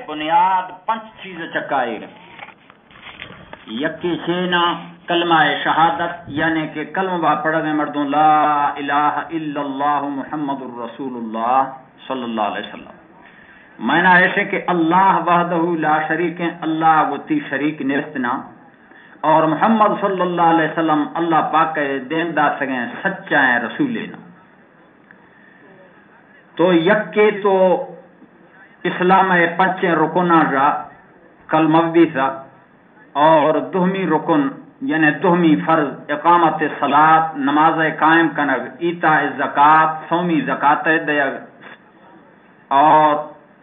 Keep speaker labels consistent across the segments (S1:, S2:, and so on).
S1: بنیاد پنچ چیز چکائے یکی شینا کلمہ شہادت یعنی کہ کلمہ پڑھنے مردوں لا الہ الا اللہ محمد الرسول اللہ صلی اللہ علیہ وسلم معنی ایسے کہ اللہ وحدہ لا شریک ہے، اللہ وتی شریک نرستنا، اور محمد صلی اللہ علیہ وسلم اللہ پاک کے دیندہ سگیں سچا ہیں رسولنا۔ تو یکے تو اسلام پنچیں رکنا را کلمہ بھی تھا، اور دہمی رکن یعنی دہمی فرض اقامت صلاۃ نماز قائم کنگ، ایتاء زکوٰۃ سومی زکوٰۃ دیگ، اور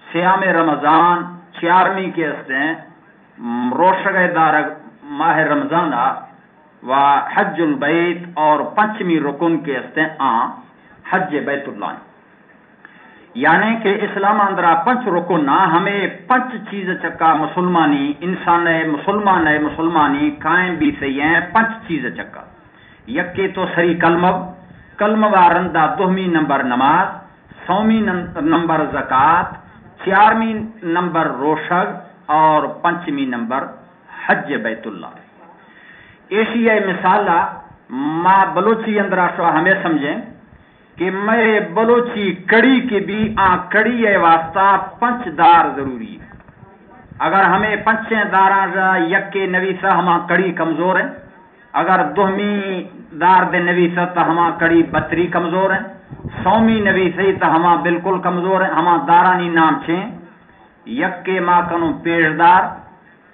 S1: سیام رمضان چارمی کے استیں روشگ دارگ ماہ رمضان و حج البیت، اور پنچمی رکن کے استیں حج بیت اللہ، یعنی کہ اسلام اندرا پنچ رکن ہمیں پنچ چیز چکا مسلمانی انسان مسلمانی قائم بھی صحیح ہیں پنچ چیز چکا۔ یکی تو سری کلمہ وارندہ دہمی نمبر نماز، سومی نمبر زکوٰۃ، چارمی نمبر روشگ، اور پنچمی نمبر حج بیت اللہ۔ ایشیا مثالہ ماں بلوچی اندرا شو ہمیں سمجھیں کہ میں بلوچی کڑی کے بھی کڑی واسطہ پنچ دار ضروری ہے۔ اگر ہمیں پنچیں داراں یکے نویسہ ہما کڑی کمزور ہیں، اگر دہمی دار دے نویسہ تو ہما کڑی بتری کمزور ہیں، سومی نویسی تو ہما بالکل کمزور ہیں۔ ہما دارانی نام چھیں یکے ماں کنو پیشدار،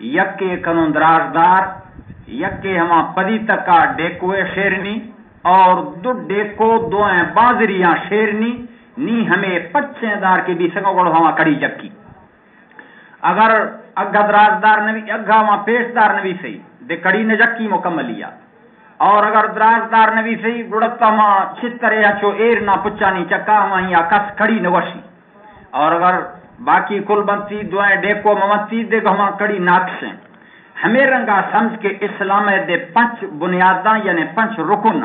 S1: یکے کنو درازدار، یکے ہما پدی تکا ڈیکوے شیرنی، اور دو ڈیکو دو ہیں بازریاں شیرنی نی ہمیں پچیں دار کے بھی سنگو گڑو ہما کڑی جکی۔ اگر اگا درازدار نوی اگا ہما پیشدار نوی سی دے کڑی نے جکی مکملیا، اور اگر درازدار نوی سی گڑتا ہما چھترے ہچو ایر نہ پچانی چکا ہما یا کس کڑی نوشی، اور اگر باقی کل بنتی دو ہیں ڈیکو ممتی دے گا ہما کڑی ناکسیں۔ ہمیں رنگا سمجھ کے اسلام دے پنچ بنیاداں یعنی پنچ رکن،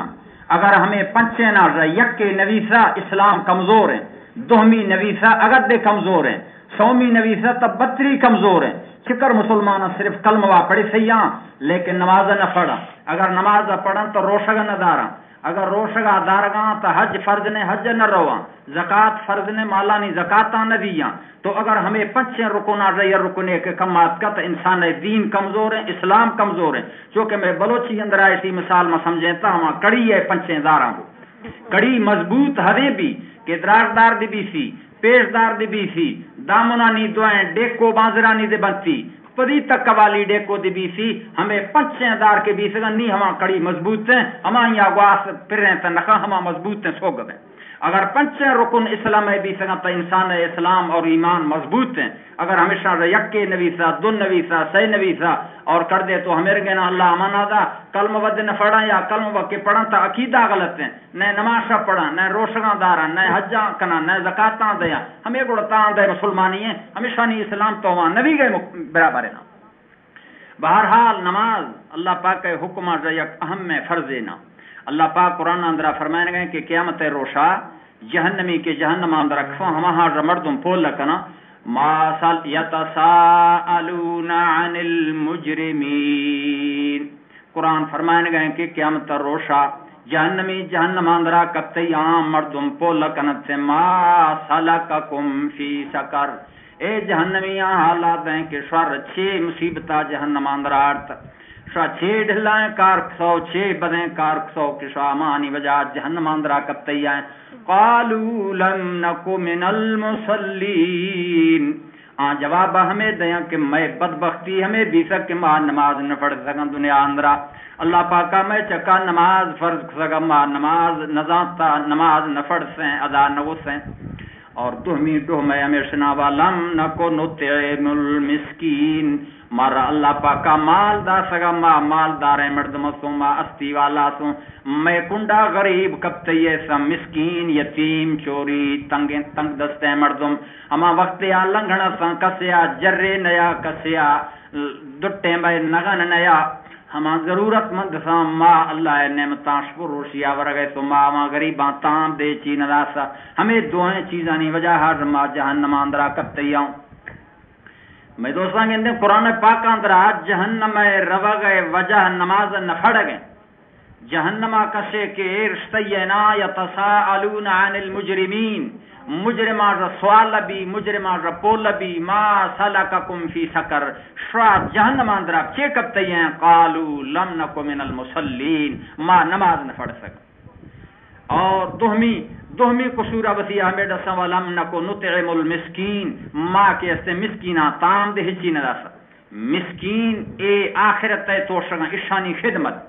S1: اگر ہمیں پنچیں نہ یکے نویسہ اسلام کمزور ہیں، دہمی نویسہ اگر دے کمزور ہیں، سومی نویسہ تب بتری کمزور ہیں۔ چکر مسلمان صرف کلمہ پڑھی سیاں لیکن نماز نہ پڑھا، اگر نماز پڑھن تو روشگ نہ داراں، اگر روشگا دارگاں تو حج فرض نے حج نہ رواں، زکوٰۃ فرض نے مالانی زکاتاں نہ دیاں۔ تو اگر ہمیں پنچیں رکنا رکنے کے کمات کا تو انسان دین کمزور ہیں، اسلام کمزور ہیں۔ چونکہ میں بلوچی اندر ایسی مثال میں سمجھیں تا ہما کڑی ہے پنچیں داراں کو کڑی مضبوط ہدے بھی کہ درازدار دی بھی سی، پیشدار دی بھی سی، دامنانی دوائیں ڈیکو بازرانی دے بنتی، پدی تک والی ڈیکو دی بی سی، ہمیں پنچیں دار کے بھی سگن نہیں ہما کڑی مضبوط ہیں، ہما یا گواس پھر رہے تا نخا ہما مضبوط ہیں سوگب ہیں۔ اگر پنچیں رکن اسلام بھی سگن تا انسان اسلام اور ایمان مضبوط ہیں۔ اگر ہمیشہ یکے نویسا دو نویسا سی نویسا اور کر دے تو ہمیں رگنا اللہ امانا دا کلمہ ود نہ پڑھا یا کلمہ کے پڑھا تا عقیدہ غلط ہیں، نہ نمازہ پڑھا، نہ روشگاں دارا، نہ حجاں کنا، نہ زکاتاں دیا، ہمیں گڑتاں دے مسلمانی ہیں، ہمیشہ نہیں اسلام تو وہاں نبی گئے برابر ہے نا۔ بہرحال نماز اللہ پاک کے حکم یک اہم میں فرض نا۔ اللہ پاک قرآن اندرا فرمائیں گے کہ قیامت روشا جہنمی کے جہنم اندر رکھو ہمہا مردم پول لکنا ما سال یتساءلون عن المجرمین۔ قرآن فرمائیں گے کہ قیامت روشا جہنمی جہنم اندرا کتے عام مردم پول لکنت سے ما سلککم فی سقر، اے جہنمیاں حالات ہیں کہ شر چھ مصیبتہ جہنم اندرا آرت شاہ چھ ڈھلائیں کارکسو چھ بدیں کارکسو کہ شاہ مانی وجہ جہنم اندرا کتی آئیں قالوا لم نکو من المصلین، جواب ہمیں دیاں کہ میں بدبختی ہمیں بھی سک کہ ماں نماز نہ پڑھ سکن دنیا اندرا۔ اللہ پاکا میں چکا نماز فرض سکم ماں نماز نزانتا نماز نہ پڑھ سیں ادا نہ سیں، اور تہمی ٹوہ میں ہمیشنا ولم نکو نطعم المسکین، مارا اللہ پاکا مال دا سگا ما مال دارے مردم سو ما استی والا سو میں کنڈا غریب کبتیے سا مسکین یتیم چوری تنگ دستے مردم ہما وقت یا لنگھنا سا کسیا جرے نیا کسیا دٹے میں نغن نیا ہما ضرورت مند سا ما اللہ نعمتاں شکر روشیا ورگے سو ما غریباں تام دے چین راسا ہمیں دوئیں چیزانی وجہ ہر ما جہنم اندرا کبتیاں۔ میں دوستاں کہتے ہیں قرآن پاک اندر جہنم روا گئے وجہ نماز نفڑ گئے جہنمہ کسے کے رشتینا یتساءلون عن المجرمین مجرمہ را سوال لبی مجرمہ را پول لبی ما سلککم فی سقر شرا جہنم اندر آپ چیک اب تیئیں قالو لم نکو من المصلین ما نماز نہ پڑھ سک اور دوہمی قصورہ بسی ہمیں دسا ولم نکو نطعم المسکین ما کے اسے مسکینہ تام دے ہچی نہ دسا مسکین اے آخرت تے توشگا اشانی خدمت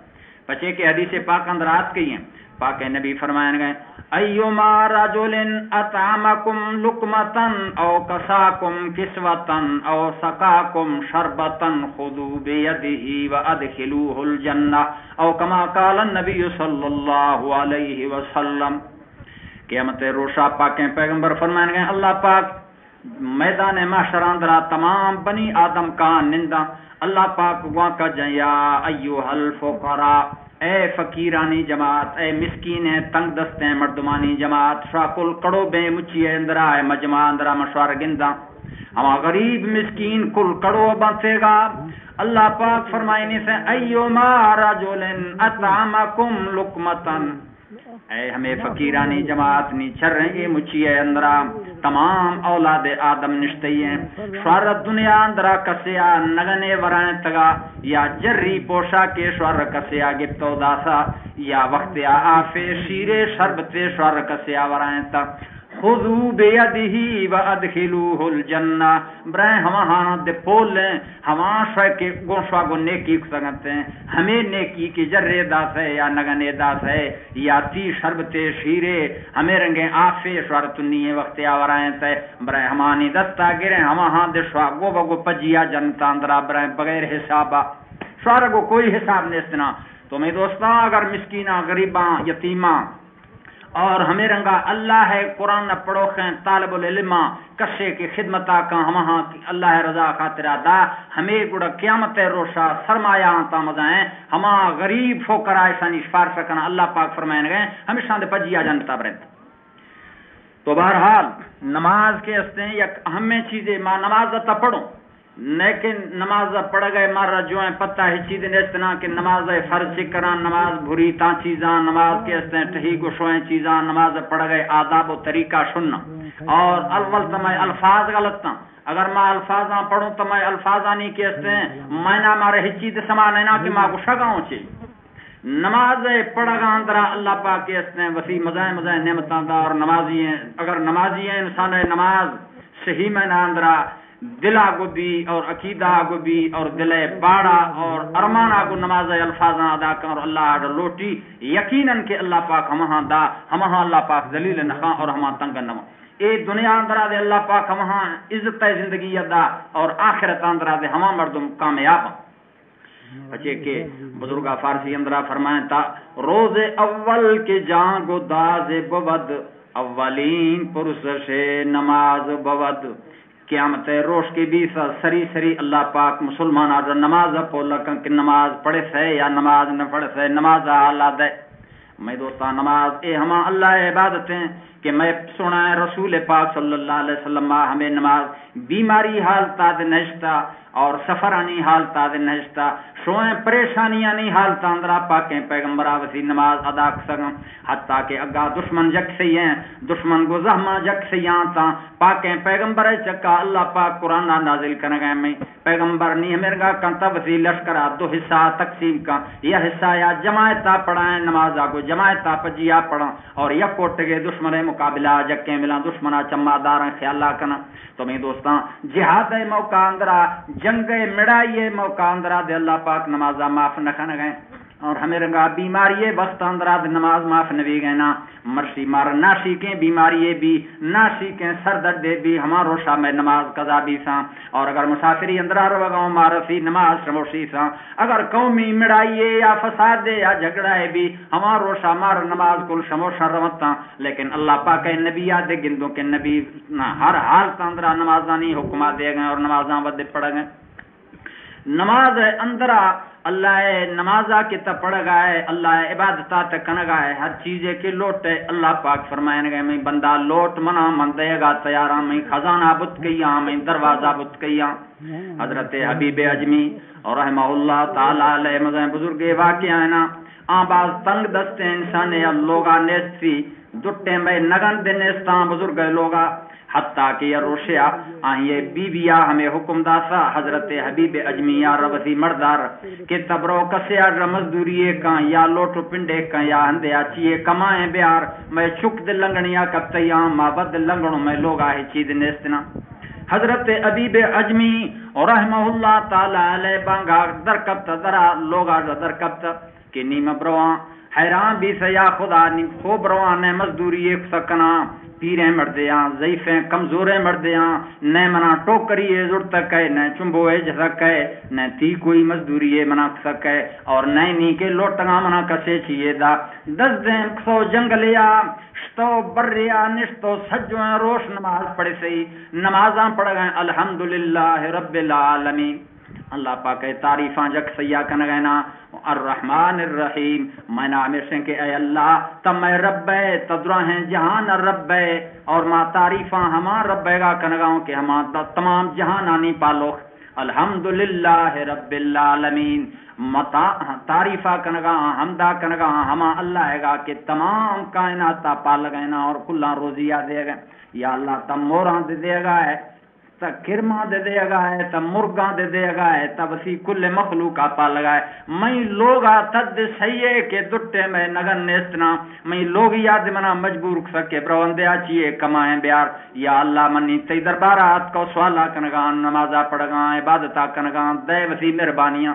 S1: بچے کے حدیث پاک اندر آت گئی ہیں پاک نبی فرمائیں گئے ایما رجل اطعمکم لقمتن او کساکم کسوتن او سقاکم شربتن خذوا بیدہ وادخلوہ الجنہ او کما قال النبی صلی اللہ علیہ وسلم قیامت روشا پاک پیغمبر فرمائیں گئے اللہ پاک میدان محشر اندرا تمام بنی آدم کا نندہ اللہ پاک وہاں کا جیا ایوہ الفقراء اے فقیرانی جماعت اے مسکین ہے تنگ دست ہیں مردمانی جماعت شاکل کڑو بے مچی اندرا ہے مجمع اندرا مشوار گندہ ہما غریب مسکین کل کڑو بنتے گا اللہ پاک فرمائنی سے ایوما رجل اطعمکم لقمتن اے ہمیں فقیرانی جماعت نی چھر رہیں گے مچی ہے اندرا تمام اولاد آدم نشتی ہیں شوارت دنیا اندرا کسیا نگنے ورائیں تگا یا جری پوشا کے شوار کسیا گپتو داسا یا وقت آفے شیر شربت شوار کسیا ورائیں تگ خذو بیدہی وادخلوہ الجنہ برائیں ہما ہانا دے پول لیں ہما شوائے کے گونشوا کو نیکی سکتے ہیں ہمیں نیکی کی جرے داس ہے یا نگنے داس ہے یا تی شربت شیرے ہمیں رنگیں آفے شوارتنی وقت آورائیں تے برائیں ہمانی دستا گریں ہما ہاں دے شوا گو بگو پجیا جنتا اندرا برائیں بغیر حسابا شوار کو کوئی حساب نہیں استنا تو میں دوستاں اگر مسکینہ غریباں یتیماں اور ہمیں رنگا اللہ ہے قرآن پڑھو خیں طالب العلم کشے کی خدمتا کا ہمہاں اللہ رضا خاطرہ دا ہمیں گڑا قیامت روشا سرمایہ آنتا مزائیں ہما غریب فوکر آئیسانی شفار سکنا اللہ پاک فرمائیں گئے ہمیشہ دے پجیا جانتا برد تو بہرحال نماز کے استے یا ہمیں چیزیں ماں نماز تا پڑھو لیکن نماز پڑھ گئے مارا جو ہیں پتہ ہی چیزیں اتنا کہ نماز فرض کران نماز بھری تا چیزاں نماز کے استے ٹھہی گشویں چیزاں نماز پڑھ گئے آداب و طریقہ سننا اور اول تمہیں الفاظ غلط تھا اگر ماں الفاظاں پڑھوں تو میں الفاظانی کے استے مائنہ مارے ہی چیز سمان ہے کہ ماں گشا گاؤں چی نماز پڑھ گا اندرا اللہ پاک کے استے وسیع مزائیں نعمتاں دا اور نمازی ہیں اگر نمازی ہیں انسان نماز صحیح میں نہ اندرا دل آگو بھی اور عقیدہ آگو بھی اور دل باڑا اور ارمان آگو نماز الفاظ ادا کر اور اللہ لوٹی یقیناً کہ اللہ پاک ہمہاں دا ہمہاں اللہ پاک ذلیل نخاں اور ہمہاں تنگ نما اے دنیا اندرا دے اللہ پاک ہمہاں عزت زندگی ادا اور آخرت اندرا دے ہمہاں مردم کامیاب بچے کے بزرگا فارسی اندرا فرمائیں تا روز اول کے جان گو داز بود اولین پرسش نماز بود قیامت روش کے بھی سری اللہ پاک مسلمان آج نماز پولا کہ نماز پڑھے سے یا نماز نہ پڑھے سے نماز حالات ہے میں دوستان نماز اے ہما اللہ عبادتیں کہ میں سنا ہے رسول پاک صلی اللہ علیہ وسلم ہمیں نماز بیماری حالتا دے نشتا اور سفرانی حالتا دے نشتا شوئیں پریشانیاں نہیں حالتا اندرا پاکیں پیغمبر آوسی نماز ادا سکیں حتیٰ کہ اگا دشمن جک سے ہیں دشمن کو زہمہ جک سے تا پاکیں پیغمبر چکا اللہ پاک قرآن نازل کرنے گئے میں پیغمبر نہیں مرگا کنتا وسی لشکرہ دو حصہ تقسیم کا یہ حصہ یا جماعتہ پڑھائیں نماز آگو جماعتہ پجیا پڑھا اور یا کوٹ گئے دشمن مقابلہ جکیں ملا دشمنہ چمہ داریں خیالہ کنا تو میں دوستاں جہاد موقع اندرا جنگ مڑائی موقع اندرا دے اللہ پاک نمازہ معاف نہ کھنے گئے اور ہمیں رنگا بیماری وقت اندرا دے نماز معاف نبی گئے نا مرشی مار ناشی کے بیماری بھی ناشی کے سر درد بھی ہمارو شاہ میں نماز قضا بھی سا اور اگر مسافری اندرا رو گاؤں مارسی نماز شموشی سا اگر قومی مڑائیے یا فساد دے یا جھگڑائے بھی ہمارو شاہ مار نماز کل شموشا روتا لیکن اللہ پاک نبی دے گندوں کے نبی ہر حال اندرا نمازانی حکمہ دے گئے اور نمازاں ود پڑھ گئے نماز اندرا اللہ نمازا کے تا پڑھ گائے اللہ عبادتا تا کن گائے ہر چیزے کے لوٹے اللہ پاک فرمائن گئے میں بندہ لوٹ منا من دے گا تیارا میں خزانہ بت کیا میں دروازہ بت کیا. حضرت حبیب اجمی اور رحمہ اللہ تعالی علیہ مزہ بزرگ واقعہ ہے نا آباز تنگ دستے انسان لوگا نیستی دٹے میں نگن دے نیستان بزرگ لوگا حتیٰ کہ یہ روشیا آئیے بی بیا ہمیں حکم داسا حضرت حبیب اجمی یا ربسی مردار کہ تبرو کسیا مزدوریے کان یا لوٹو پنڈے کان یا ہندے آچیے کمائیں بیار میں چک دل لنگنیا کب تیام ما بد لنگنوں میں لوگا ہی چید نیستنا. حضرت حبیب اجمی اور رحمہ اللہ تعالی علیہ بانگا درکبت درا لوگا درکبت کہ نیم بروان حیران بھی سیا خدا نیم خوب روان نے مزدوری ایک سکنا پیریں مردیاں ضعیفیں کمزوریں مردیاں نہ منا ٹوکریے زڑ تک ہے نہ چمبوئے جسک ہے نہ تی کوئی مزدوریے منا سک ہے اور نہ نی کے لوٹگاں منا کسے چیئے دا دس دن کسو جنگلیا شتو بریا نشتو سجویں روش نماز پڑھے سی نمازاں پڑھ گئے الحمدللہ رب العالمین. اللہ پاک تعریفاں جک سیا کن گینا الرحمن الرحیم میں نام سے کہ اے اللہ تم میں رب ہے تدرا ہیں جہان رب ہے اور ما تعریفاں ہما رب گا کنگاؤں کہ ہما تمام جہانانی پالو الحمدللہ رب العالمین متا تعریفہ کنگا حمدہ کنگا ہما اللہ ہے گا کہ تمام کائنات پال گینا اور کلا روزیہ دے گا یا اللہ تم موراں دے گا ہے تا کرما دے دے گا ہے تا مرگاں دے دے گا ہے تا بسی کل مخلوق پا لگائے میں لوگا تد سیئے کے دٹے میں نگن نیستنا میں لوگ یاد منا مجبور سکے پروندے آچیے کمائیں بیار یا اللہ منی تی دربارات کو سوالا کنگان نمازہ پڑھگان عبادتہ کنگان دے بسی مہربانیاں.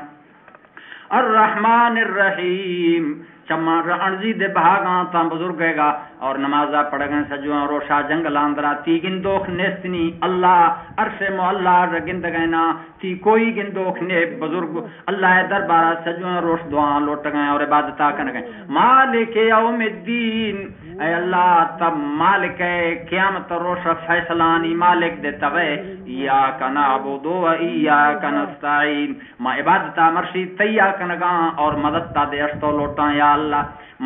S1: الرحمن الرحیم چما رنزی دے بھاگاں تا بزرگ گا اور نمازہ پڑھ گئے سجوان روشا جنگل اندرا تی گندوخ نیستنی اللہ عرش مولا رگند گئنا تی کوئی گندوخ نے بزرگ اللہ دربارہ سجوان روش دعا لوٹ گئے اور عبادتہ کر گئے. مالک یوم الدین اے اللہ تب مالک قیامت روش فیصلانی مالک دے توے ایاک نعبد و ایاک نستعین ما عبادتہ مرشی تیا کنگا اور مددتا دے اشتو لوٹاں یا اللہ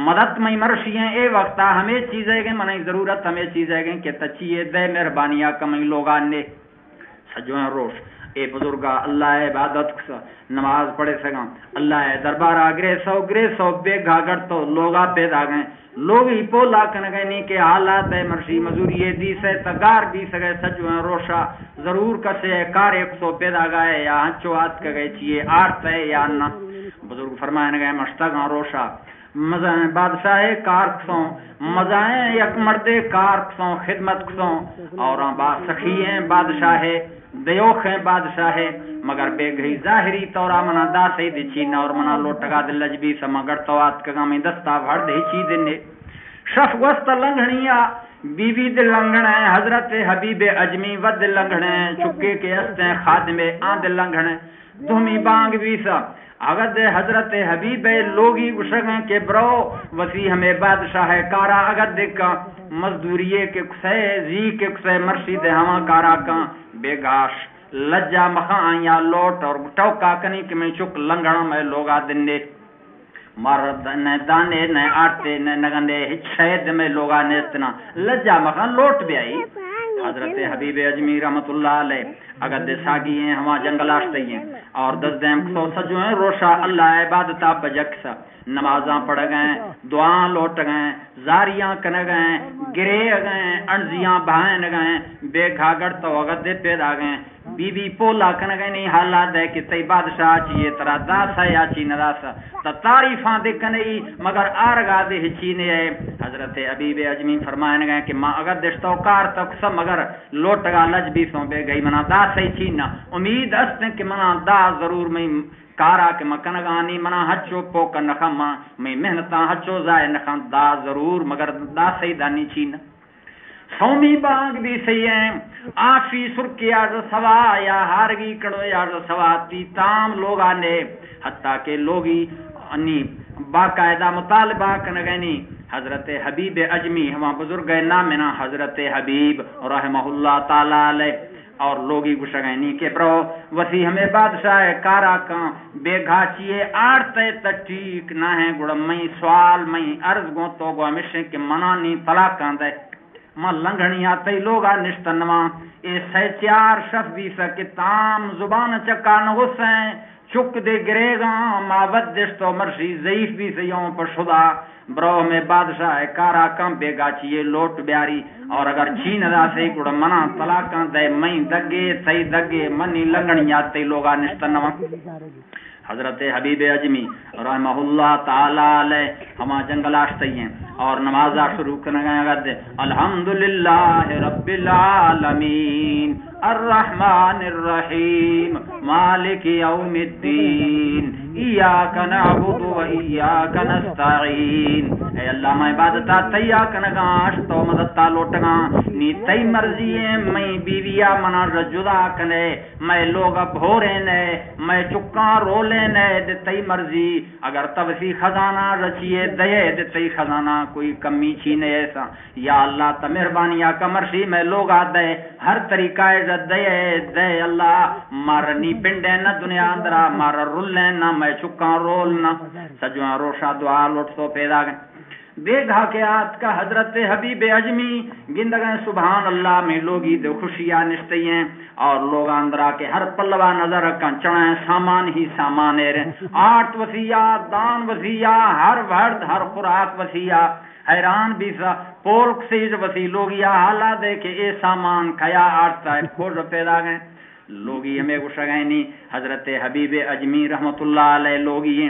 S1: مدد میں مرشیاں اے وقتا ہمیں چیزیں گئے منہ ضرورت ہمیں چیزیں گئے کہ تچیے دے مہربانیاں کمیں لوگان نے سجویں روش اے بزرگا اللہ عبادت نماز پڑھے سگاں اللہ دربارہ گرے سو بے گھاگڑ تو لوگا پیدا گئے لوگ ہی پولا کن گئے نہیں کہ حالات مرشی مزوری دی سے تگار دی سگے سجویں روشا ضرور کسے کار 100 پیدا گئے یا ہنچو آت کے گئے چیئے آرت ہے یا نہ بزرگ فرمائن گئے مشتگاں روشا مزائیں بادشاہ کار کسوں مزائیں یک مردے کار کسوں خدمت کسوں اور سخییں بادشاہ دیوخیں بادشاہ مگر بے گئی ظاہری طورا منا دا سید چینا اور منا لوٹگا دل لجبی سمگر توات کگا میں دستا بھڑ دے چی دنے شف وست لنگھنیا بی بی دل لنگھنے حضرت حبیب اجمی ود لنگھنے چکے کے استیں خادم آن دل لنگھنے دھومی بانگ بیسا اگر دے حضرت حبیب لوگی گشگیں کے برو وسی ہمیں بادشاہ کارا اگر دیکھا مزدوریے کے کسے زی کے کسے مرشید ہما کارا کان بے گاش لجا مخان یا لوٹ اور ٹوکا کنی کہ میں چک لنگڑا میں لوگا دنے مرد نہ دانے نہ آٹے نہ نگندے ہچ شہد میں لوگا نیستنا لجا مخان لوٹ بھی آئی. حضرت حبیب اجمی رحمت اللہ علیہ اگر دے ساگی ہیں ہما جنگل آشتے ہیں اور 10 دیم کسو سجو ہیں روشا اللہ عبادتہ بجکسا نمازاں پڑھ گئے دعاں لوٹ گئے زاریاں کن گئے گرے گئے انزیاں بہائن گئے بے گھاگڑ تو اگر دے پیدا گئے بی بی پولا کن گئے نہیں حالات ہے کہ تی بادشاہ چیئے ترا داسا یا چی نداسا تا تعریفاں دے کنئی مگر آرگا دے چینے ہے. حضرت حبیب اجمی فرمائن گئے کہ ماں اگر دشتو کار تک سب مگر لوٹگا لج بھی سوں بے گئی منا دا سی چینا امید استیں کہ منا دا ضرور میں کارا کہ مکنگانی منا ہچو پوک نخم میں محنتاں ہچو زائے نخم دا ضرور مگر دا سی دانی چینا. سومی بانگ بھی سی ہیں آفی سرکی آرز سوا یا ہارگی کڑو آرز سوا تی تام لوگا نے حتیٰ کہ لوگی انی باقاعدہ مطالبہ کنگنی حضرت حبیب اجمی ہما بزرگ نامنا حضرت حبیب رحمہ اللہ تعالی علیہ اور لوگی گشگینی کے برو وسی ہمیں بادشاہ کارا کان بے گھاچیے آڑتے تٹیک نہ ہے گڑ مئی سوال مئی عرض گو تو گو ہمیشہ کے منانی طلاق کان دے ما لنگھنی آتے لوگا نشتنوا اے سہچار شف بھی سکے تام زبان چکان حسین چک دے گرے گا ما ودش تو مرشی ضعیف بھی سیوں پر شدہ برو میں بادشاہ کارا کم بے گاچیے لوٹ بیاری اور اگر چھین دا سے گڑ منا طلاقاں دے مئی دگے سی دگے منی لنگنی آتے لوگا نشتنوا حضرت حبیب اجمی رحمہ اللہ تعالی علیہ ہما جنگل آشتے ہیں اور نمازہ شروع کرنے گئے الحمدللہ رب العالمین الرحمن الرحیم مالک یوم الدین ایاک نعبد و ایاک نستعین اے اللہ میں عبادتا تیا کنگاش تو مددتا لوٹگا نی تی مرضی میں بیویا منا رجدا کنے میں لوگ بھورے نے میں چکاں رولے نے دے تی مرضی اگر تبسی خزانہ رچیے دے دے تی خزانہ کوئی کمی چھینے ایسا یا اللہ تا مہربانی یا کمرشی میں لوگا دے ہر طریقہ عزت دے اللہ مارنی پنڈے نہ دنیا اندرا مار رولے نہ میں چکاں رول نہ سجوان روشا دعا لوٹ سو پیدا گئے دیکھا کہ آت کا حضرت حبیب اجمی گندگیں سبحان اللہ میں لوگی دے خوشیاں نشتے ہیں اور لوگ اندرا کے ہر پلوا نظر رکھیں چڑھیں سامان ہی سامان رہے آٹھ وسیع دان وسیع ہر ورد ہر خوراک وسیع حیران بھی سا پولک سیج وسیع لوگیا حالا دے کہ اے سامان کھیا آٹھتا ہے کھوڑ پیدا گئے لوگی ہمیں گشگینی حضرت حبیب اجمی رحمت اللہ علیہ لوگی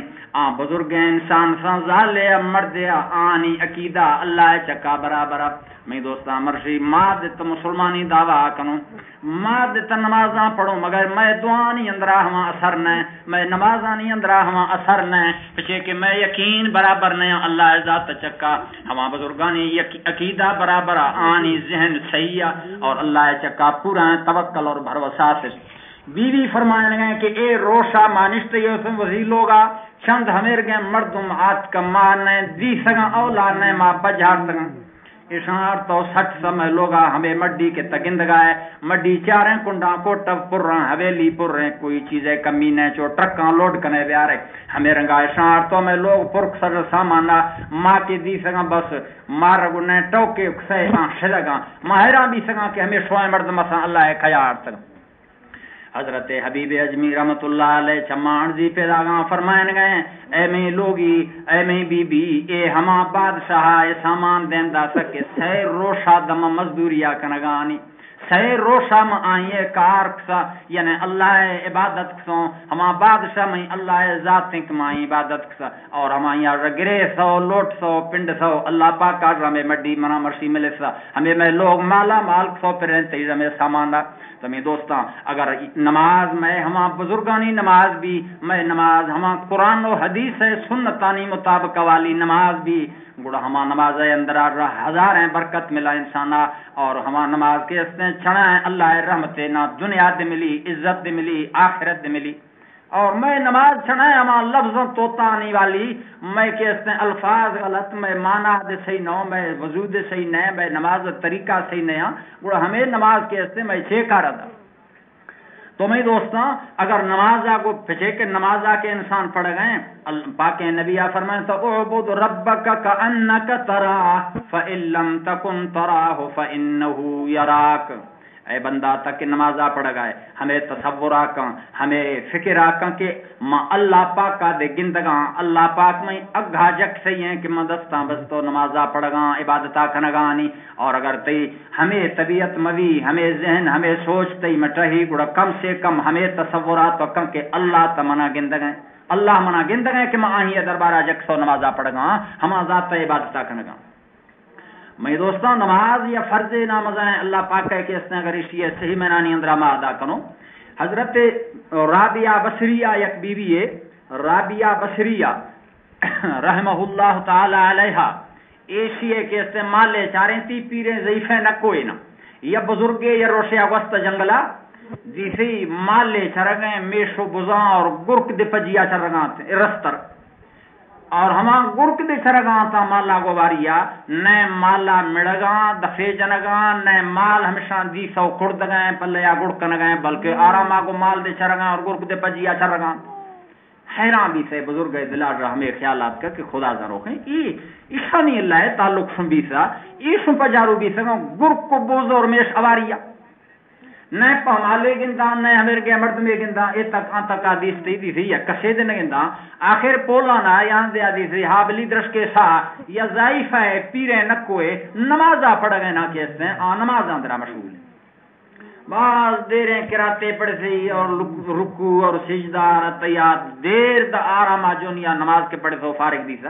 S1: بزرگ انسان سنزالے مرد آنی عقیدہ اللہ چکا برابر میں دوستا مرشی ماد تو مسلمانی دعویٰ کنوں ماد تو نمازاں پڑھوں مگر میں دعانی اندرا ہما اثر نہ میں نمازانی اندرا ہما اثر نہ پچھے کہ میں یقین برابر نہ اللہ ذات چکا ہما بزرگانی عقیدہ برابر آنی ذہن صحیح اور اللہ چکا پورا توکل اور بھروسہ سے بیوی فرمائیں گے کہ اے روشا مانشتے یوسم وزی لوگا چند ہمیر گئے مردم آت کا مارنے دی سگا اولادنے ماں بجھار سگا اشار تو سٹ سمے لوگا ہمیں مڈی کے تگند گائے مڈی چاریں کنڈا کو ٹب پر رہا حویلی پر رہے کوئی چیزیں کمی نہیں چو ٹرکاں لوڈ کنے بیارے ہمیں رنگا اشار تو میں لوگ پرک سر سامانا ماں کے دی سگا بس مار گنے ٹوکے سے شلگا ماہرہ بھی سگا کہ ہمیں شوائے مرد مسا اللہ خیار سگا حضرت حبیب اجمی رحمت اللہ علیہ چمان جی پیدا گاں فرمائن گئے اے میں لوگی اے میں بی بی اے ہما بادشاہ اے سامان دین دا سکے سیر روشا دم مزدوریا کنگانی سیر روشا میں آئیے کار کسا یعنی اللہ عبادت کسوں ہما بادشاہ میں اللہ ذاتیں کمائیں عبادت کسا اور ہما یہاں رگرے سو لوٹ سو پنڈ سو اللہ پاک کار ہمیں مڈی منا مرشی ملے سا ہمیں میں لوگ مالا مال کسو پر رہتے ہیں ہمیں سامان دا تو میں دوستاں اگر نماز میں ہما بزرگانی نماز بھی میں نماز ہما قرآن و حدیث سنتانی مطابق والی نماز بھی گڑا ہما نماز اندر ہزار ہیں برکت ملا انسانا اور ہما نماز کے اس نے چھڑا ہے اللہ رحمت نہ دنیا دے ملی عزت دے ملی آخرت دے ملی اور میں نماز چھڑا ہے ہما لفظ توتا آنی والی میں کہ اس نے الفاظ غلط میں معنی دے صحیح نو میں وضو دے صحیح نہ میں نماز طریقہ صحیح نیا گڑا ہمیں نماز کے اس نے میں چھیکا رہا تو میں دوستاں اگر نمازہ کو پچھے کے نمازہ کے انسان پڑھ گئے پاک نبی فرمائیں تو اعبد ربک کأنک تراہ فإن لم تکن تراہ فإنہ یراک اے بندہ تک نمازہ پڑھ گئے ہمیں تصور آکاں ہمیں فکر آکاں کہ ماں اللہ پاک کا دے گندگاں اللہ پاک میں اگھا جک سے ہیں کہ مدستاں بس تو نمازہ پڑھ گاں عبادتہ کنگانی اور اگر تی ہمیں طبیعت موی ہمیں ذہن ہمیں سوچتے مٹہی گڑا کم سے کم ہمیں تصورات تو کم کہ اللہ تمنا گندگیں اللہ منا گندگیں کہ ماں آہی دربارہ جک سو نمازہ پڑھ گاں ہما ذات عبادتہ کنگاں میں دوستان نماز یا فرض ناماز ہیں اللہ پاک ہے کہ اس نے اگر اسی صحیح معنی اندر ما ادا کروں حضرت رابعہ بصریہ یک بیوی ہے رابعہ بصریہ رحمہ اللہ تعالی علیہ ایشیے کے اس نے مالے چاریں تی پیریں ضعیفیں نہ کوئی نہ یا بزرگے یا روشیا وسط جنگلا جیسے مالے چرگیں میشو بزاں اور گرک دپجیا چرگاں رستر اور ہما گرک دے چرگاں تا مالا گواریا نئے مالا مڑگاں دفے جنگاں نئے مال ہمیشہ دی سو کھڑ دگائیں پلے یا گڑ کنگائیں بلکہ آراما کو مال دے چرگاں اور گرک دے پجیا چرگاں حیران بھی سے بزرگ دلار ہمیں خیالات کا کہ خدا ذرو ہیں ایسا نہیں اللہ ہے تعلق سن بھی سا ایسا پجارو بھی سا گرک کو بوزو اور میش اواریا نہ پہمالے گندہ نہ ہمیر کے مرد میں گندہ اے تک آن تک آدیس تیدی تھی یا کسید نہ گندہ آخر پولانا یہاں دے آدیس تھی حابلی درش کے سا یا ضعیف ہے پیرے نکوئے نمازہ پڑھ گئے نا کہتے ہیں نماز اندرہ مشغول ہے بعض دیریں کراتے پڑھ سی اور رکو اور سجدہ تیات دیر دا آرام آجونیا نماز کے پڑھ سو فارغ دی سا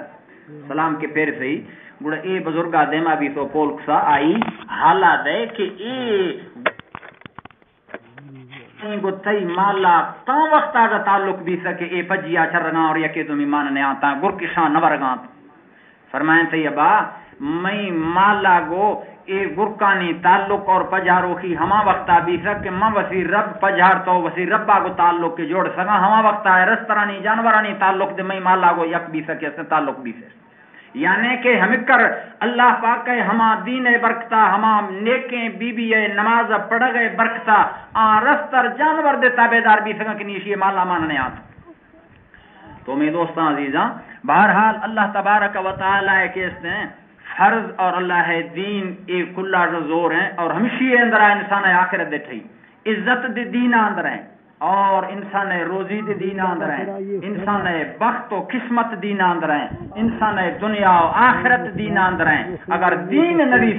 S1: سلام کے پیر سے ہی گوڑا اے بزرگا دیما بھی سو پولک سا آئی حالات ہے کہ کو تئی مالا تاں وقت آگا تعلق بھی سکے اے پجیا چرگاں اور یکی تمہیں ماننے آتا گرکشاں نورگاں فرمائیں تی ابا میں مالا گو اے گرکانی تعلق اور پجارو کی ہما وقتا بھی سکے ماں وسی رب پجار تو وسی ربا کو تعلق کے جوڑ سکا ہما وقتا ہے رسترانی جانورانی تعلق دے میں مالا گو یک بھی سکے اس تعلق بھی سکے یعنی کہ ہم کر اللہ پاک ہے ہما دین برکتا ہما نیکیں بی بی نماز پڑھ گئے برکتا رستر جانور دے تابیدار بھی سکا کہ نیشی مالا ماننے آتا تو میں دوستان عزیزاں بہرحال اللہ تبارک و تعالی ہے کہ اس نے فرض اور اللہ ہے دین ایک کلا زور ہیں اور ہمشی اندر انسان آخرت دے ٹھئی عزت دے دین اندر ہیں اور انسان روزی دے دین اندر ہیں انسان بخت و قسمت دین اندر ہیں انسان دنیا و آخرت دین اندر ہیں اگر دین نبی